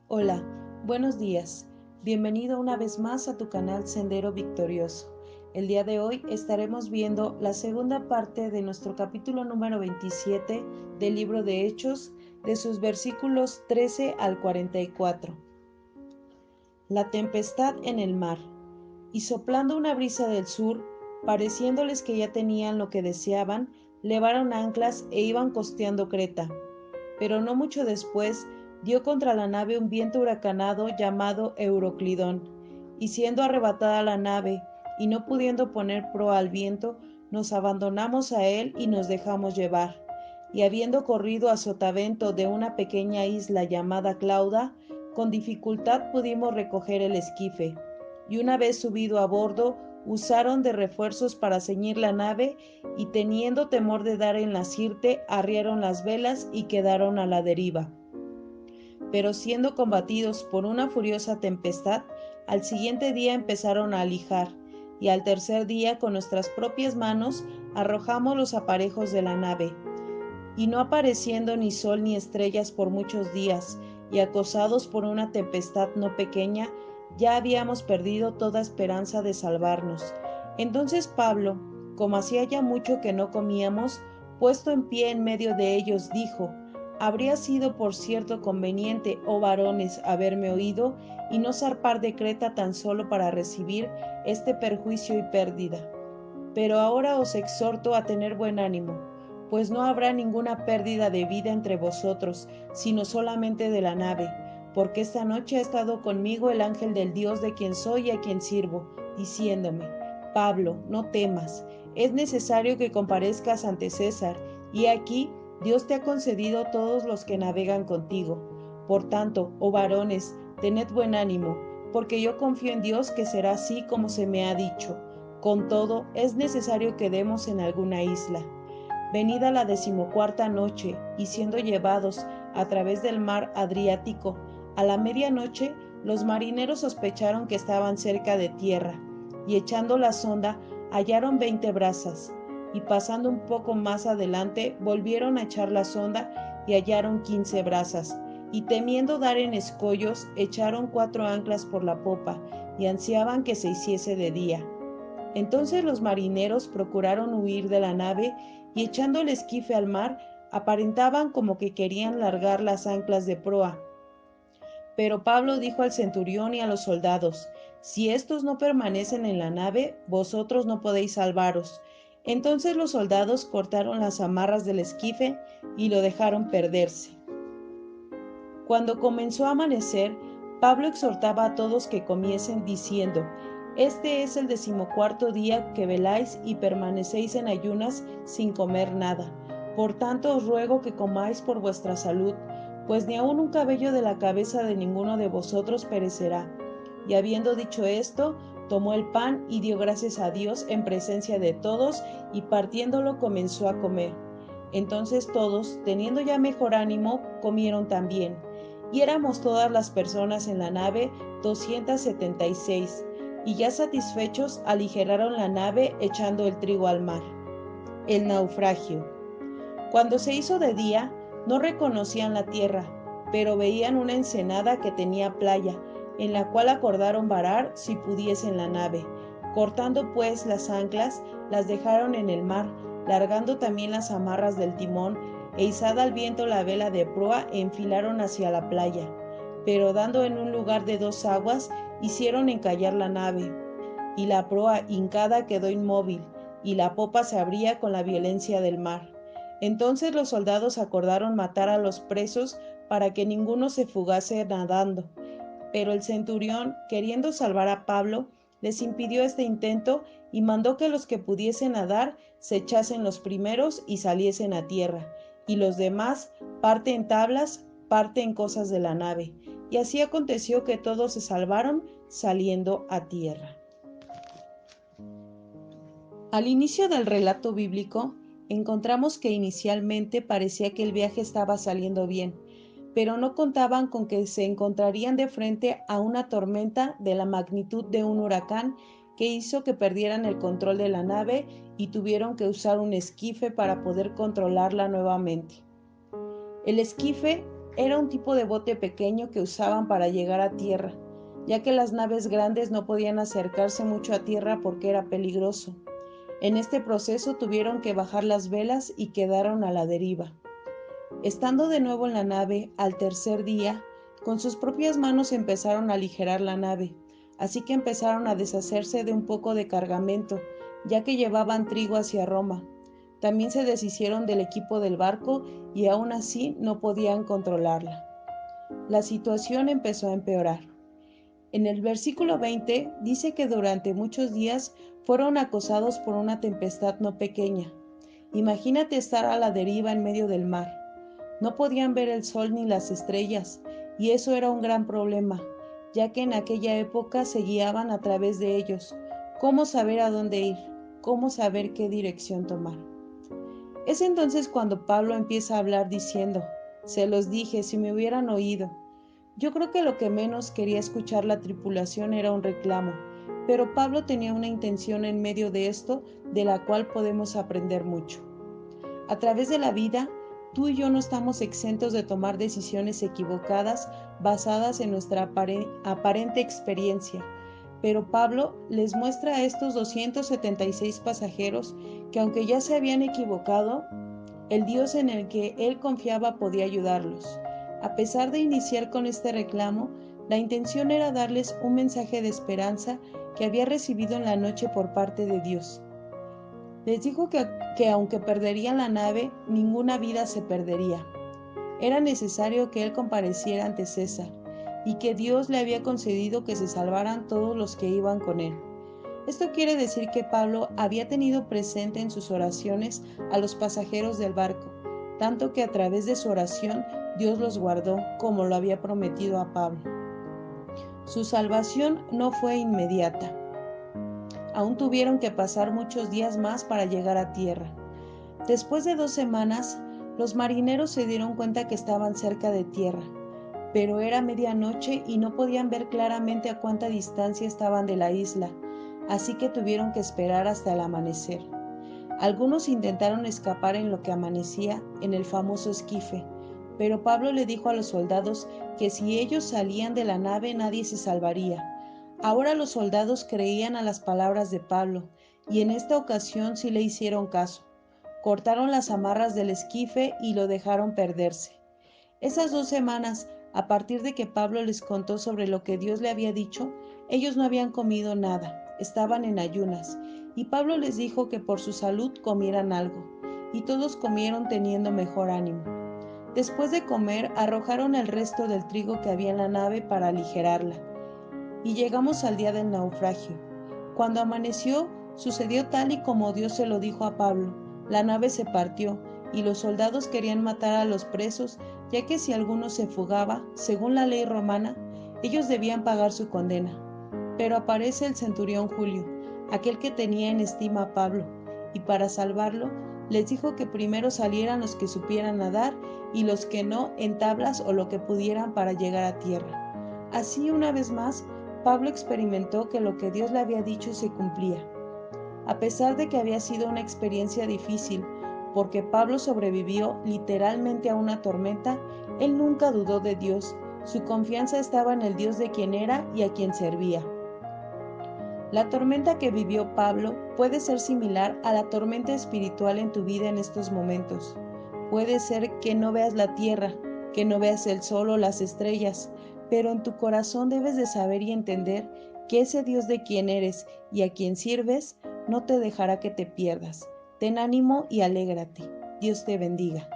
Hola, buenos días. Bienvenido una vez más a tu canal Sendero Victorioso. El día de hoy estaremos viendo la segunda parte de nuestro capítulo número 27 del libro de Hechos, de sus versículos 13 al 44. La tempestad en el mar. Y soplando una brisa del sur, pareciéndoles que ya tenían lo que deseaban, levaron anclas e iban costeando Creta. Pero no mucho después dio contra la nave un viento huracanado llamado Euroclidón, y siendo arrebatada la nave, y no pudiendo poner proa al viento, nos abandonamos a él y nos dejamos llevar. Y habiendo corrido a sotavento de una pequeña isla llamada Clauda, con dificultad pudimos recoger el esquife, y una vez subido a bordo, usaron de refuerzos para ceñir la nave, y teniendo temor de dar en la sirte, arriaron las velas y quedaron a la deriva. Pero siendo combatidos por una furiosa tempestad, al siguiente día empezaron a alijar, y al tercer día con nuestras propias manos arrojamos los aparejos de la nave. Y no apareciendo ni sol ni estrellas por muchos días, y acosados por una tempestad no pequeña, ya habíamos perdido toda esperanza de salvarnos. Entonces Pablo, como hacía ya mucho que no comíamos, puesto en pie en medio de ellos, dijo: Habría sido por cierto conveniente, oh varones, haberme oído, y no zarpar de Creta tan solo para recibir este perjuicio y pérdida. Pero ahora os exhorto a tener buen ánimo, pues no habrá ninguna pérdida de vida entre vosotros, sino solamente de la nave, porque esta noche ha estado conmigo el ángel del Dios de quien soy y a quien sirvo, diciéndome: Pablo, no temas, es necesario que comparezcas ante César, y aquí Dios te ha concedido todos los que navegan contigo. Por tanto, oh varones, tened buen ánimo, porque yo confío en Dios que será así como se me ha dicho. Con todo, es necesario que demos en alguna isla. Venida la 14ª noche, y siendo llevados a través del mar Adriático, a la medianoche, los marineros sospecharon que estaban cerca de tierra, y echando la sonda, hallaron 20 brazas, y pasando un poco más adelante, volvieron a echar la sonda, y hallaron 15 brazas, y temiendo dar en escollos, echaron 4 anclas por la popa, y ansiaban que se hiciese de día. Entonces los marineros procuraron huir de la nave, y echando el esquife al mar, aparentaban como que querían largar las anclas de proa. Pero Pablo dijo al centurión y a los soldados: Si éstos no permanecen en la nave, vosotros no podéis salvaros. Entonces los soldados cortaron las amarras del esquife y lo dejaron perderse. Cuando comenzó a amanecer, Pablo exhortaba a todos que comiesen, diciendo: Este es el 14º día que veláis y permanecéis en ayunas sin comer nada. Por tanto os ruego que comáis por vuestra salud, pues ni aun un cabello de la cabeza de ninguno de vosotros perecerá. Y habiendo dicho esto, tomó el pan y dio gracias a Dios en presencia de todos, y partiéndolo comenzó a comer. Entonces todos, teniendo ya mejor ánimo, comieron también. Y éramos todas las personas en la nave 276, y ya satisfechos aligeraron la nave echando el trigo al mar. El naufragio. Cuando se hizo de día, no reconocían la tierra, pero veían una ensenada que tenía playa, en la cual acordaron varar si pudiesen la nave. Cortando pues las anclas, las dejaron en el mar, largando también las amarras del timón, e izada al viento la vela de proa, enfilaron hacia la playa. Pero dando en un lugar de 2 aguas, hicieron encallar la nave, y la proa hincada quedó inmóvil, y la popa se abría con la violencia del mar. Entonces los soldados acordaron matar a los presos para que ninguno se fugase nadando. Pero el centurión, queriendo salvar a Pablo, les impidió este intento, y mandó que los que pudiesen nadar se echasen los primeros y saliesen a tierra, y los demás parte en tablas, parte en cosas de la nave. Y así aconteció que todos se salvaron saliendo a tierra. Al inicio del relato bíblico, encontramos que inicialmente parecía que el viaje estaba saliendo bien, pero no contaban con que se encontrarían de frente a una tormenta de la magnitud de un huracán que hizo que perdieran el control de la nave y tuvieron que usar un esquife para poder controlarla nuevamente. El esquife Era un tipo de bote pequeño que usaban para llegar a tierra, ya que las naves grandes no podían acercarse mucho a tierra porque era peligroso. En este proceso tuvieron que bajar las velas y quedaron a la deriva. Estando de nuevo en la nave, al tercer día, con sus propias manos empezaron a aligerar la nave, así que empezaron a deshacerse de un poco de cargamento, ya que llevaban trigo hacia Roma. También se deshicieron del equipo del barco y aún así no podían controlarla. La situación empezó a empeorar. En el versículo 20 dice que durante muchos días fueron acosados por una tempestad no pequeña. Imagínate estar a la deriva en medio del mar. No podían ver el sol ni las estrellas, y eso era un gran problema, ya que en aquella época se guiaban a través de ellos. ¿Cómo saber a dónde ir? ¿Cómo saber qué dirección tomar? Es entonces cuando Pablo empieza a hablar diciendo: se los dije, si me hubieran oído. Yo creo que lo que menos quería escuchar la tripulación era un reclamo, pero Pablo tenía una intención en medio de esto de la cual podemos aprender mucho. A través de la vida, tú y yo no estamos exentos de tomar decisiones equivocadas basadas en nuestra aparente experiencia, pero Pablo les muestra a estos 276 pasajeros que aunque ya se habían equivocado, el Dios en el que él confiaba podía ayudarlos. A pesar de iniciar con este reclamo, la intención era darles un mensaje de esperanza que había recibido en la noche por parte de Dios. Les dijo que aunque perderían la nave, ninguna vida se perdería. Era necesario que él compareciera ante César, y que Dios le había concedido que se salvaran todos los que iban con él. Esto quiere decir que Pablo había tenido presente en sus oraciones a los pasajeros del barco, tanto que a través de su oración Dios los guardó como lo había prometido a Pablo. Su salvación no fue inmediata. Aún tuvieron que pasar muchos días más para llegar a tierra. Después de 2 semanas, los marineros se dieron cuenta que estaban cerca de tierra, pero era medianoche y no podían ver claramente a cuánta distancia estaban de la isla, así que tuvieron que esperar hasta el amanecer. Algunos intentaron escapar en lo que amanecía en el famoso esquife, pero Pablo le dijo a los soldados que si ellos salían de la nave nadie se salvaría. Ahora los soldados creían a las palabras de Pablo, y en esta ocasión sí le hicieron caso. Cortaron las amarras del esquife y lo dejaron perderse. Esas 2 semanas, a partir de que Pablo les contó sobre lo que Dios le había dicho, ellos no habían comido nada, estaban en ayunas, y Pablo les dijo que por su salud comieran algo, y todos comieron teniendo mejor ánimo. Después de comer, arrojaron el resto del trigo que había en la nave para aligerarla, y llegamos al día del naufragio. Cuando amaneció, sucedió tal y como Dios se lo dijo a Pablo. La nave se partió, y los soldados querían matar a los presos, ya que si alguno se fugaba, según la ley romana, ellos debían pagar su condena. Pero aparece el centurión Julio, aquel que tenía en estima a Pablo, y para salvarlo, les dijo que primero salieran los que supieran nadar y los que no en tablas o lo que pudieran para llegar a tierra. Así, una vez más, Pablo experimentó que lo que Dios le había dicho se cumplía. A pesar de que había sido una experiencia difícil, porque Pablo sobrevivió literalmente a una tormenta, él nunca dudó de Dios. Su confianza estaba en el Dios de quien era y a quien servía. La tormenta que vivió Pablo puede ser similar a la tormenta espiritual en tu vida en estos momentos. Puede ser que no veas la tierra, que no veas el sol o las estrellas, pero en tu corazón debes de saber y entender que ese Dios de quien eres y a quien sirves no te dejará que te pierdas. Ten ánimo y alégrate. Dios te bendiga.